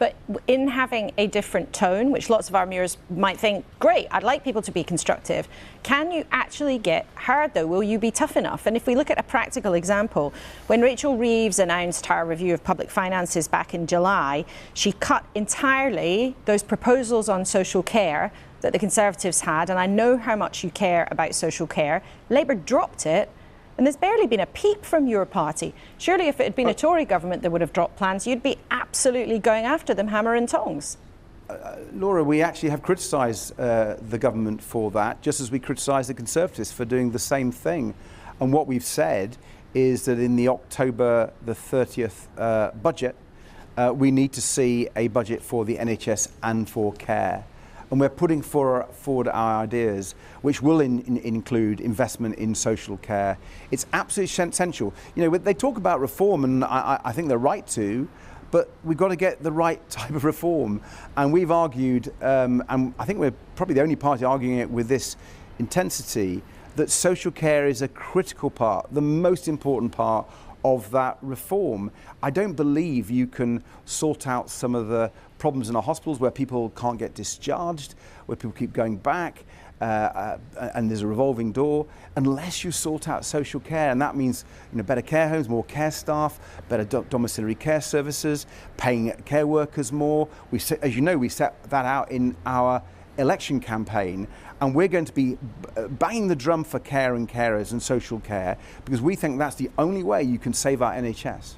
But in having a different tone, which lots of our viewers might think, great, I'd like people to be constructive, can you actually get hard though? Will you be tough enough? And if we look at a practical example, when Rachel Reeves announced her review of public finances back in July, she cut entirely those proposals on social care that the Conservatives had, and I know how much you care about social care. Labour dropped it, and there's barely been a peep from your party. Surely if it had been a Tory government that would have dropped plans, you'd be absolutely going after them hammer and tongs. Laura, we actually have criticised the government for that, just as we criticised the Conservatives for doing the same thing. And what we've said is that in the October the 30th budget, we need to see a budget for the NHS and for care. And we're putting forward our ideas, which will include investment in social care. It's absolutely essential. You know, they talk about reform, and I think they're right to, but we've got to get the right type of reform. And we've argued, and I think we're probably the only party arguing it with this intensity, that social care is a critical part, the most important part of that reform. I don't believe you can sort out some of the problems in our hospitals where people can't get discharged, where people keep going back, and there's a revolving door, unless you sort out social care. And that means, you know, better care homes, more care staff, better domiciliary care services, paying care workers more. As you know, we set that out in our election campaign, and we're going to be banging the drum for care and carers and social care, because we think that's the only way you can save our NHS.